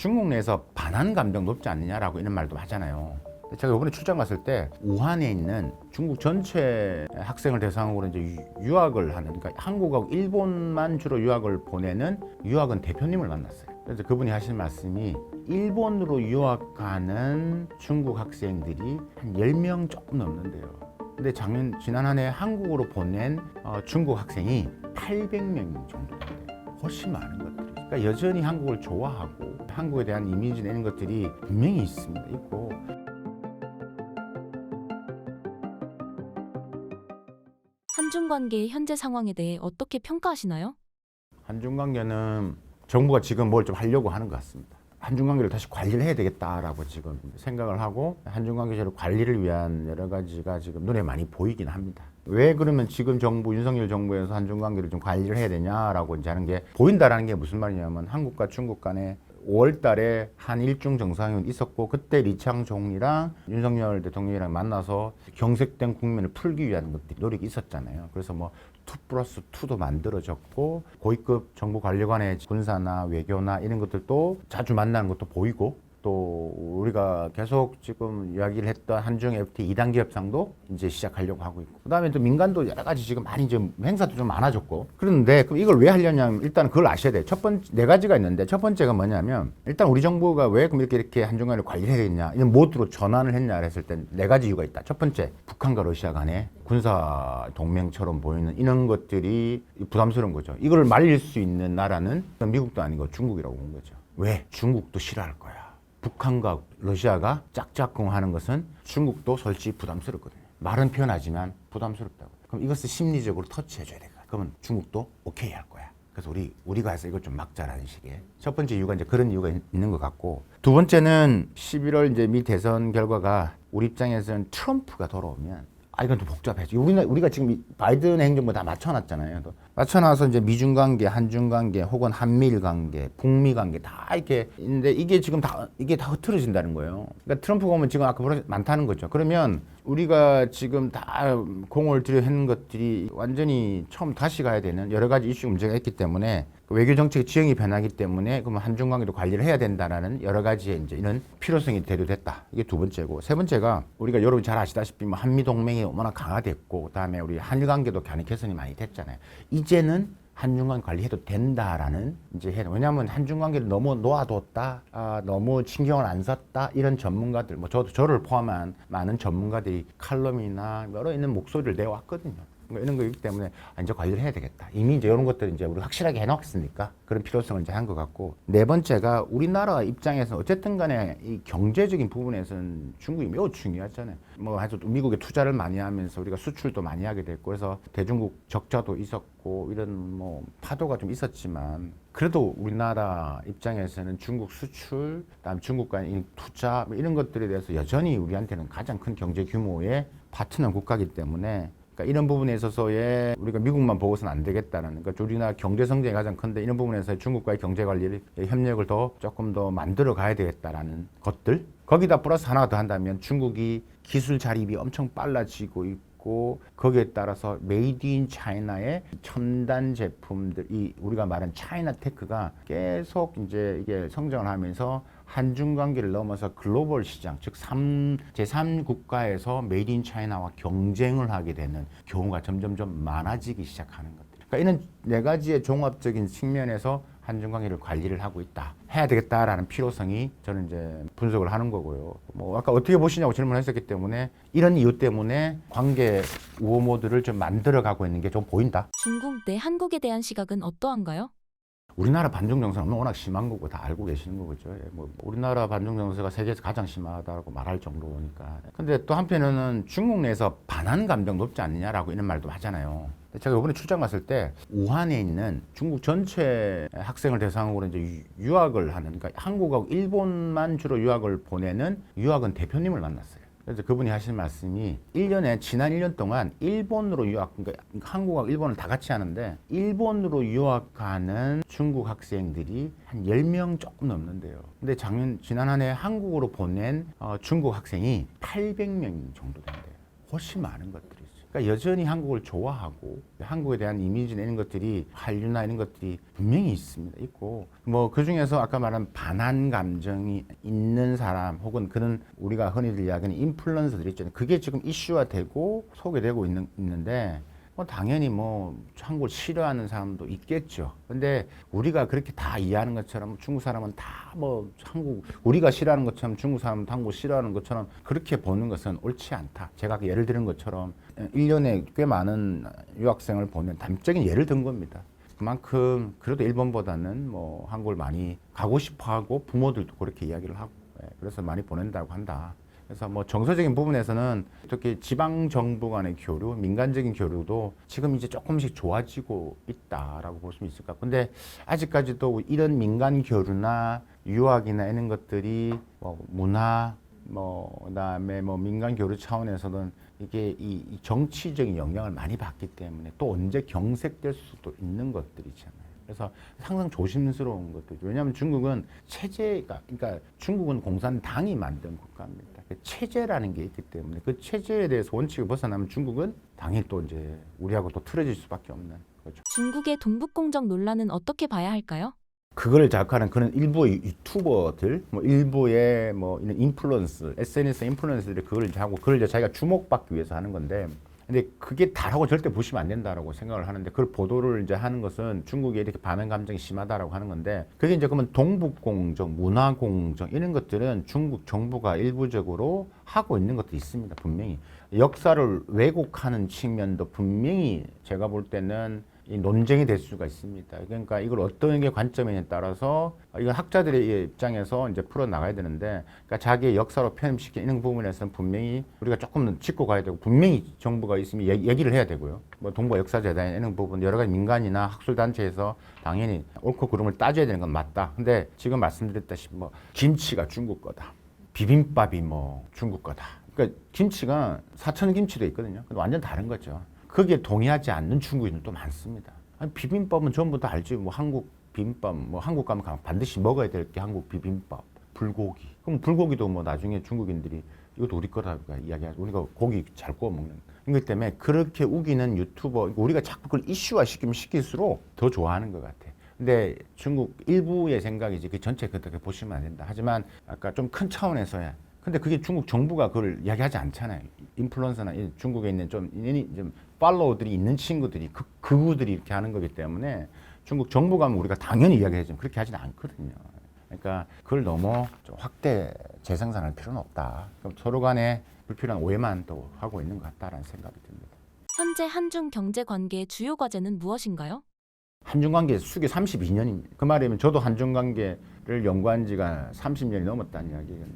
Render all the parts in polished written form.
중국 내에서 반한 감정 높지 않느냐라고 이런 말도 하잖아요. 제가 이번에 출장 갔을 때 우한에 있는 중국 전체 학생을 대상으로 이제 유학을 하는, 그러니까 한국하고 일본만 주로 유학을 보내는 유학원 대표님을 만났어요. 그래서 그분이 하신 말씀이 일본으로 유학가는 중국 학생들이 한 10명 조금 넘는데요. 근데 지난 한 해 한국으로 보낸 중국 학생이 800명 정도 돼요. 훨씬 많은 것들이. 그러니까 여전히 한국을 좋아하고 한국에 대한 이미지 내는 것들이 분명히 있습니다. 있고. 한중 관계의 현재 상황에 대해 어떻게 평가하시나요? 한중 관계는 정부가 지금 뭘 좀 하려고 하는 것 같습니다. 한중 관계를 다시 관리를 해야 되겠다라고 지금 생각을 하고 한중 관계를 관리를 위한 여러 가지가 지금 눈에 많이 보이긴 합니다. 왜 그러면 지금 윤석열 정부에서 한중 관계를 좀 관리를 해야 되냐라고 이제 하는 게 보인다라는 게 무슨 말이냐면 한국과 중국 간에 5월 달에 한일중 정상회담이 있었고 그때 리창 총리랑 윤석열 대통령이랑 만나서 경색된 국면을 풀기 위한 것들이 노력이 있었잖아요. 그래서 뭐 2+2도 만들어졌고 고위급 정부 관료간의 군사나 외교나 이런 것들도 자주 만나는 것도 보이고 또 우리가 계속 지금 이야기를 했던 한중 FTA 2단계 협상도 이제 시작하려고 하고 있고 그다음에 또 민간도 여러 가지 지금 많이 좀 행사도 좀 많아졌고 그런데 그럼 이걸 왜 하려냐면 일단 그걸 아셔야 돼요. 첫 번째 네 가지가 있는데 첫 번째가 뭐냐면 일단 우리 정부가 왜 그럼 이렇게 한중 간을 관리를 해야 되겠냐 이런 모드로 전환을 했냐 했을 때 네 가지 이유가 있다. 첫 번째 북한과 러시아 간에 군사 동맹처럼 보이는 이런 것들이 부담스러운 거죠. 이걸 말릴 수 있는 나라는 미국도 아니고 중국이라고 본 거죠. 왜? 중국도 싫어할 거야. 북한과 러시아가 짝짝꿍하는 것은 중국도 솔직히 부담스럽거든요. 말은 표현하지만 부담스럽다고. 그럼 이것을 심리적으로 터치해줘야 되겠다. 그러면 중국도 오케이 할 거야. 그래서 우리가 해서 이걸 좀 막자라는 식의. 첫 번째 이유가 이제 그런 이유가 있는 것 같고. 두 번째는 11월 이제 미 대선 결과가 우리 입장에서는 트럼프가 돌아오면 이건 좀 복잡해져. 우리가 지금 바이든 행정부 다 맞춰놨잖아요. 맞춰놔서 이제 미중 관계, 한중 관계, 혹은 한미일 관계, 북미 관계 다 이렇게 있는데 이게 지금 이게 다 흐트러진다는 거예요. 그러니까 트럼프가 오면 지금 아까 많다는 거죠. 그러면 우리가 지금 다 공을 들여 했는 것들이 완전히 처음 다시 가야 되는 여러 가지 이슈 문제가 있기 때문에 외교 정책의 지형이 변하기 때문에 그러면 한중 관계도 관리를 해야 된다라는 여러 가지의 이제 이런 필요성이 대두됐다. 이게 두 번째고 세 번째가 우리가 여러분 잘 아시다시피 뭐 한미 동맹이 얼마나 강화됐고 그다음에 우리 한일 관계도 개선이 많이 됐잖아요. 이제는 한중 관계 관리해도 된다라는 이제 왜냐하면 한중 관계를 너무 놓아뒀다, 너무 신경을 안 썼다 이런 전문가들, 뭐 저를 포함한 많은 전문가들이 칼럼이나 여러 있는 목소리를 내왔거든요. 이런 거이기 때문에 이제 관리를 해야 되겠다. 이미 이제 이런 것들 이제 우리 확실하게 해놨으니까 그런 필요성을 이제 한 것 같고 네 번째가 우리나라 입장에서 어쨌든 간에 이 경제적인 부분에서는 중국이 매우 중요하잖아요. 뭐 아주 미국에 투자를 많이 하면서 우리가 수출도 많이 하게 됐고 그래서 대중국 적자도 있었고 이런 뭐 파도가 좀 있었지만 그래도 우리나라 입장에서는 중국 수출, 그다음 중국 간의 투자 이런 것들에 대해서 여전히 우리한테는 가장 큰 경제 규모의 파트너 국가이기 때문에. 그러니까 이런 부분에 있어서의 우리가 미국만 보고서는 안 되겠다는, 그러니까 우리나라 경제 성장이 가장 큰데 이런 부분에서 중국과의 경제 관리를 협력을 조금 더 만들어 가야 되겠다라는 것들. 거기다 플러스 하나 더 한다면 중국이 기술 자립이 엄청 빨라지고 있고 거기에 따라서 메이드 인 차이나의 첨단 제품들, 우리가 말하는 차이나 테크가 계속 이제 이게 성장을 하면서 한중 관계를 넘어서 글로벌 시장, 즉 제3국가에서 메이드 인 차이나와 경쟁을 하게 되는 경우가 점점점 많아지기 시작하는 것들. 그러니까 이런 네 가지의 종합적인 측면에서 한중 관계를 관리를 하고 있다. 해야 되겠다라는 필요성이 저는 이제 분석을 하는 거고요. 뭐 아까 어떻게 보시냐고 질문했었기 때문에 이런 이유 때문에 관계 우호 모드를 좀 만들어 가고 있는 게 좀 보인다. 중국 내 한국에 대한 시각은 어떠한가요? 우리나라 반중 정서는 워낙 심한 거고 다 알고 계시는 거죠. 뭐 우리나라 반중 정서가 세계에서 가장 심하다고 말할 정도니까. 근데 또 한편으로는 중국 내에서 반한 감정 높지 않느냐라고 이런 말도 하잖아요. 제가 이번에 출장 갔을 때 우한에 있는 중국 전체 학생을 대상으로 이제 유학을 하는, 그러니까 한국하고 일본만 주로 유학을 보내는 유학원 대표님을 만났어요. 그래서 그분이 하신 말씀이 지난 1년 동안 일본으로 그러니까 한국하고 일본을 다 같이 하는데 일본으로 유학하는 중국 학생들이 한 10명 조금 넘는데요. 근데 지난 한 해 한국으로 보낸 중국 학생이 800명 정도 된대요. 훨씬 많은 것들이 있어요. 그러니까 여전히 한국을 좋아하고 한국에 대한 이미지나 이런 것들이 한류나 이런 것들이 분명히 있습니다. 있고 뭐 그중에서 아까 말한 반한 감정이 있는 사람 혹은 그런 우리가 흔히들 이야기하는 인플루언서들 있잖아요. 그게 지금 이슈화되고 소개되고 있는데 뭐 당연히 뭐 한국을 싫어하는 사람도 있겠죠. 근데 우리가 그렇게 다 이해하는 것처럼 중국 사람은 다 뭐 한국 우리가 싫어하는 것처럼 중국 사람은 한국을 싫어하는 것처럼 그렇게 보는 것은 옳지 않다. 제가 예를 드는 것처럼 1년에 꽤 많은 유학생을 보면 단적인 예를 든 겁니다. 그만큼 그래도 일본보다는 뭐 한국을 많이 가고 싶어하고 부모들도 그렇게 이야기를 하고 그래서 많이 보낸다고 한다. 그래서 뭐 정서적인 부분에서는 특히 지방 정부 간의 교류, 민간적인 교류도 지금 이제 조금씩 좋아지고 있다라고 볼 수 있을 것 같고, 근데 아직까지도 이런 민간 교류나 유학이나 이런 것들이 뭐 문화, 뭐 그다음에 뭐 민간 교류 차원에서는 이게 이 정치적인 영향을 많이 받기 때문에 또 언제 경색될 수도 있는 것들이잖아요. 그래서 항상 조심스러운 것들이죠. 왜냐하면 중국은 체제가, 그러니까 중국은 공산당이 만든 국가입니다. 체제라는 게 있기 때문에 그 체제에 대해서 원칙을 벗어나면 중국은 당연히 또 이제 우리하고 또 틀어질 수밖에 없는 거죠. 중국의 동북공정 논란은 어떻게 봐야 할까요? 그걸 자극하는 그런 일부의 유튜버들, 뭐 일부의 뭐 이런 인플루언스, SNS 인플루언서들이 그걸 이제 하고 그걸 이제 자기가 주목받기 위해서 하는 건데, 근데 그게 다라고 절대 보시면 안 된다라고 생각을 하는데, 그걸 보도를 이제 하는 것은 중국에 이렇게 반응 감정이 심하다라고 하는 건데, 그게 이제 그러면 동북공정, 문화공정 이런 것들은 중국 정부가 일부적으로 하고 있는 것도 있습니다. 분명히 역사를 왜곡하는 측면도 분명히 제가 볼 때는 이 논쟁이 될 수가 있습니다. 그러니까 이걸 어떤 게 관점이냐에 따라서 이건 학자들의 입장에서 이제 풀어 나가야 되는데, 그러니까 자기의 역사로 편입시키는 부분에서는 분명히 우리가 조금 짚고 가야 되고, 분명히 정부가 있으면 얘기를 해야 되고요. 뭐 동북아 역사재단 이런 부분 여러 가지 민간이나 학술 단체에서 당연히 옳고 그름을 따져야 되는 건 맞다. 근데 지금 말씀드렸다시피 뭐 김치가 중국 거다, 비빔밥이 뭐 중국 거다. 그러니까 김치가 사천 김치도 있거든요. 근데 완전 다른 거죠. 거기에 동의하지 않는 중국인은 또 많습니다. 아니, 비빔밥은 전부 다 알지. 뭐 한국 비빔밥, 뭐 한국 가면 반드시 먹어야 될 게 한국 비빔밥, 불고기. 그럼 불고기도 뭐 나중에 중국인들이 이것도 우리 거라고 이야기하고, 우리가 고기 잘 구워 먹는. 그렇기 때문에 그렇게 우기는 유튜버, 우리가 자꾸 그걸 이슈화 시키면 시킬수록 더 좋아하는 것 같아. 근데 중국 일부의 생각이지 그 전체 그렇게 보시면 안 된다. 하지만 아까 좀 큰 차원에서야. 근데 그게 중국 정부가 그걸 이야기하지 않잖아요. 인플루언서나 중국에 있는 좀 팔로워들이 있는 친구들이 그들이 이렇게 하는 거기 때문에 중국 정부가 하면 우리가 당연히 이야기하지만 그렇게 하지는 않거든요. 그러니까 그걸 너무 좀 확대 재생산할 필요는 없다. 그럼 서로 간에 불필요한 오해만 또 하고 있는 것 같다라는 생각이 듭니다. 현재 한중 경제 관계의 주요 과제는 무엇인가요? 한중 관계 수기 32년입니다. 그 말이면 저도 한중 관계를 연구한 지가 30년이 넘었다는 이야기거든요.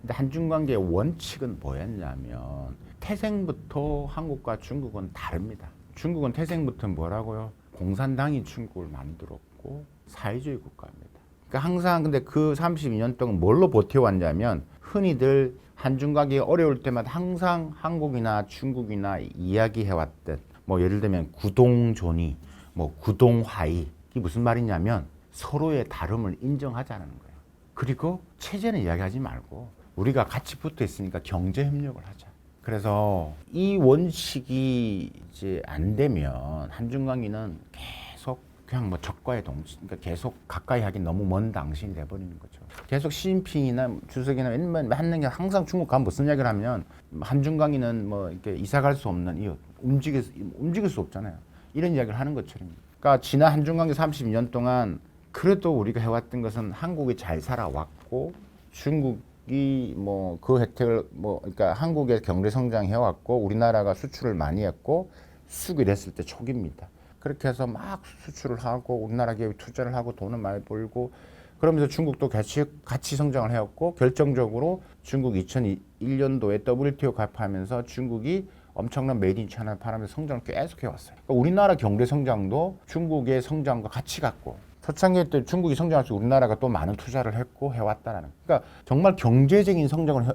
근데 한중 관계의 원칙은 뭐였냐면 태생부터 한국과 중국은 다릅니다. 중국은 태생부터 뭐라고요? 공산당이 중국을 만들었고 사회주의 국가입니다. 그러니까 항상 근데 그 32년 동안 뭘로 버텨왔냐면 흔히들 한중 관계가 어려울 때마다 항상 한국이나 중국이나 이야기해왔던 뭐 예를 들면 구동존이 뭐 구동화이, 이게 무슨 말이냐면 서로의 다름을 인정하자는 거예요. 그리고 체제는 이야기하지 말고 우리가 같이 붙어 있으니까 경제 협력을 하자. 그래서 이 원칙이 이제 안 되면 한중 관계는 계속 그냥 뭐 적과의 동치, 그러니까 계속 가까이 하긴 너무 먼 당신이 돼버리는 거죠. 계속 시진핑이나 주석이나 맨날 항상 중국 가면 무슨 이야기를 하면 한중 관계는 뭐 이렇게 이사 갈 수 없는 이유, 움직일 수 없잖아요. 이런 이야기를 하는 것처럼. 그러니까 지난 한중 관계 32년 동안 그래도 우리가 해왔던 것은 한국이 잘 살아왔고 중국이 뭐 그 혜택을 뭐 그러니까 한국의 경제 성장해왔고 우리나라가 수출을 많이 했고 수기를 했을 때 초기입니다. 그렇게 해서 막 수출을 하고 우리나라 기업이 투자를 하고 돈을 많이 벌고 그러면서 중국도 같이 성장을 해왔고 결정적으로 중국 2001년도에 WTO 가입하면서 중국이 엄청난 메이드 인 차이나 바람에 성장을 계속 해왔어요. 그러니까 우리나라 경제 성장도 중국의 성장과 같이 갔고 초창기 때 중국이 성장할수록 우리나라가 또 많은 투자를 했고 해왔다라는. 그러니까 정말 경제적인 성장을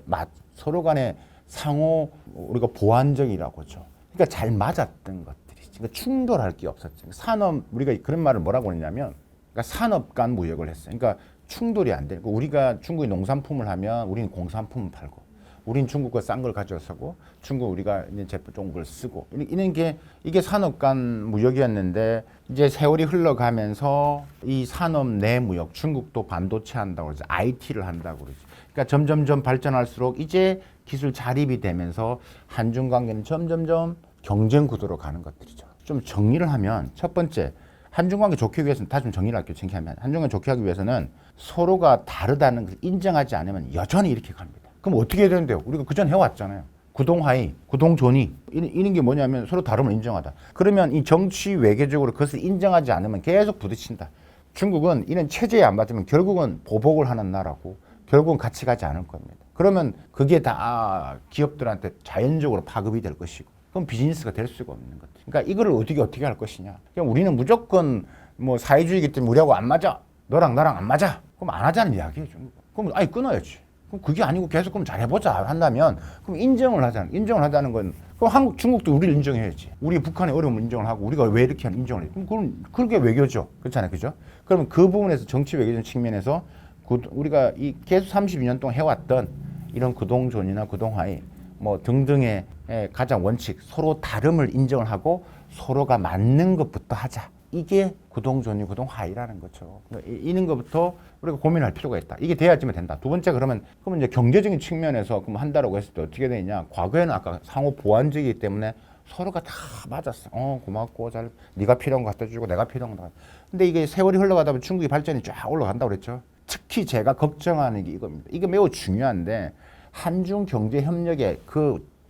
서로 간에 상호 우리가 보완적이라고 하죠. 그러니까 잘 맞았던 것들이지. 그러니까 충돌할 게 없었죠. 산업 우리가 그런 말을 뭐라고 하냐면 그러니까 산업 간 무역을 했어요. 그러니까 충돌이 안 되고 우리가 중국이 농산품을 하면 우리는 공산품을 팔고 우린 중국 거 싼 걸 가져서고 중국 우리가 이제 제품 좋은 걸 쓰고 이런 게 이게 산업 간 무역이었는데 이제 세월이 흘러가면서 이 산업 내 무역 중국도 반도체 한다고 그러지 IT를 한다고 그러지. 그러니까 점점점 발전할수록 이제 기술 자립이 되면서 한중 관계는 점점점 경쟁 구도로 가는 것들이죠. 좀 정리를 하면 첫 번째 한중 관계 좋게 하기 위해서는 다시 좀 정리를 할게요. 정리하면 한중 관계 좋게 하기 위해서는 서로가 다르다는 것을 인정하지 않으면 여전히 이렇게 갑니다. 그럼 어떻게 해야 되는데요? 우리가 그전 해왔잖아요. 구동하이, 구동존이 이런 게 뭐냐면 서로 다름을 인정하다. 그러면 이 정치 외교적으로 그것을 인정하지 않으면 계속 부딪힌다. 중국은 이런 체제에 안 맞으면 결국은 보복을 하는 나라고 결국은 같이 가지 않을 겁니다. 그러면 그게 다 기업들한테 자연적으로 파급이 될 것이고 그럼 비즈니스가 될 수가 없는 거죠. 그러니까 이거를 어떻게 할 것이냐. 그냥 우리는 무조건 뭐 사회주의이기 때문에 우리하고 안 맞아. 너랑 나랑 안 맞아. 그럼 안 하자는 이야기예요. 중국은. 그럼 아예 끊어야지. 그럼 그게 아니고 계속 그럼 잘해보자 한다면 그럼 인정을 하자는. 인정을 하자는 건 그럼 한국, 중국도 우리를 인정해야지. 우리 북한의 어려움을 인정을 하고 우리가 왜 이렇게 하는 인정을 해. 그럼 그게 외교죠. 그렇잖아요. 그죠? 그러면 그 부분에서 정치 외교적 측면에서 우리가 이 계속 32년 동안 해왔던 이런 구동존이나 구동하이 뭐 등등의 가장 원칙 서로 다름을 인정을 하고 서로가 맞는 것부터 하자. 이게 구동존이 구동하이라는 거죠. 이런 것부터 우리가 고민할 필요가 있다. 이게 돼야지만 된다. 두 번째 그러면 이제 경제적인 측면에서 그럼 한다라고 했을 때 어떻게 되느냐? 과거에는 아까 상호 보완적이기 때문에 서로가 다 맞았어. 고맙고 잘 네가 필요한 거 갖다 주고 내가 필요한 거. 근데 이게 세월이 흘러가다 보면 중국이 발전이 쫙 올라간다고 그랬죠. 특히 제가 걱정하는 게 이겁니다. 이게 매우 중요한데 한중 경제 협력의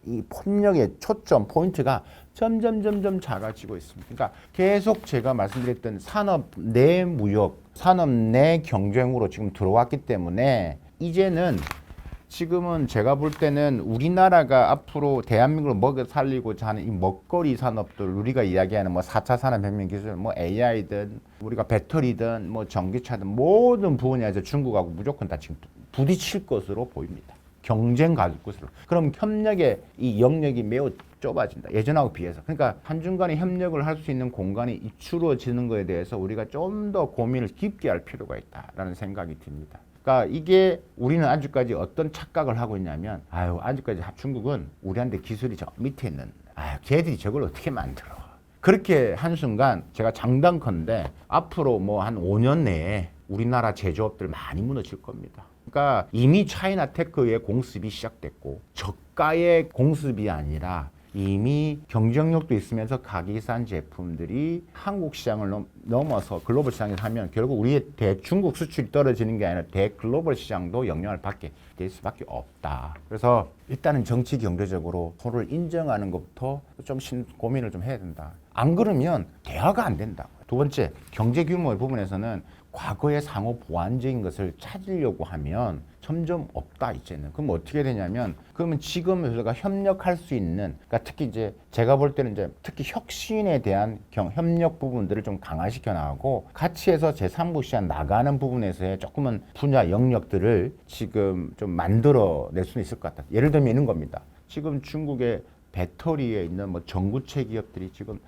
이 폭력의 초점 포인트가 점점 작아지고 있습니다. 그러니까 계속 제가 말씀드렸던 산업 내 무역, 산업 내 경쟁으로 지금 들어왔기 때문에 이제는 지금은 제가 볼 때는 우리나라가 앞으로 대한민국을 먹여 살리고자 하는 이 먹거리 산업들 우리가 이야기하는 뭐 4차 산업혁명 기술, 뭐 AI든 우리가 배터리든 뭐 전기차든 모든 부분에서 중국하고 무조건 다 지금 부딪힐 것으로 보입니다. 경쟁 가질 것으로. 그럼 협력의 이 영역이 매우 좁아진다. 예전하고 비해서. 그러니까 한중 간의 협력을 할 수 있는 공간이 이추어지는 것에 대해서 우리가 좀 더 고민을 깊게 할 필요가 있다라는 생각이 듭니다. 그러니까 이게 우리는 아직까지 어떤 착각을 하고 있냐면 아직까지 중국은 우리한테 기술이 저 밑에 있는 걔들이 저걸 어떻게 만들어. 그렇게 한순간 제가 장담컨대 앞으로 뭐 한 5년 내에 우리나라 제조업들 많이 무너질 겁니다. 그러니까 이미 차이나 테크의 공습이 시작됐고 저가의 공습이 아니라 이미 경쟁력도 있으면서 가격이 싼 제품들이 한국 시장을 넘어서 글로벌 시장에서 하면 결국 우리의 대중국 수출이 떨어지는 게 아니라 대글로벌 시장도 영향을 받게 될 수밖에 없다. 그래서 일단은 정치 경제적으로 서로를 인정하는 것부터 좀 고민을 좀 해야 된다. 안 그러면 대화가 안 된다. 두 번째, 경제 규모의 부분에서는 과거의 상호 보완적인 것을 찾으려고 하면 점점 없다 이제는. 그럼 어떻게 되냐면 그러면 지금 우리가 협력할 수 있는 그러니까 특히 이제 제가 볼 때는 이제 특히 혁신에 대한 협력 부분들을 좀 강화시켜 나가고 같이 해서 제3국 시장 나가는 부분에서의 조금은 분야 영역들을 지금 좀 만들어 낼 수 있을 것 같다. 예를 들면 이런 겁니다. 지금 중국의 배터리에 있는 뭐 전구체 기업들이 지금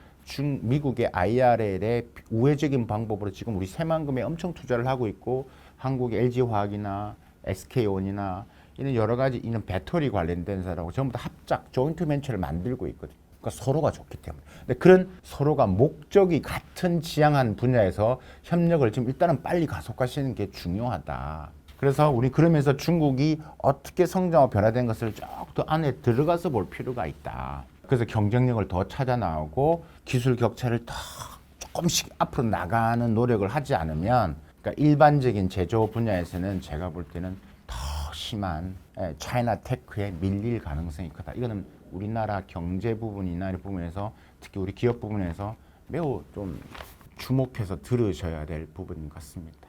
미국의 IRL의 우회적인 방법으로 지금 우리 새만금에 엄청 투자를 하고 있고 한국의 LG화학이나 SK온이나 이런 여러 가지 이런 배터리 관련된 사람하고 전부 다 합작 조인트 벤처를 만들고 있거든요. 그러니까 서로가 좋기 때문에. 근데 그런 서로가 목적이 같은 지향한 분야에서 협력을 지금 일단은 빨리 가속화시키는 게 중요하다. 그래서 우리 그러면서 중국이 어떻게 성장하고 변화된 것을 쭉 더 안에 들어가서 볼 필요가 있다. 그래서 경쟁력을 더 찾아 나오고 기술 격차를 더 조금씩 앞으로 나가는 노력을 하지 않으면 그러니까 일반적인 제조 분야에서는 제가 볼 때는 더 심한 차이나 테크에 밀릴 가능성이 크다. 이거는 우리나라 경제 부분이나 이런 부분에서 특히 우리 기업 부분에서 매우 좀 주목해서 들으셔야 될 부분인 것 같습니다.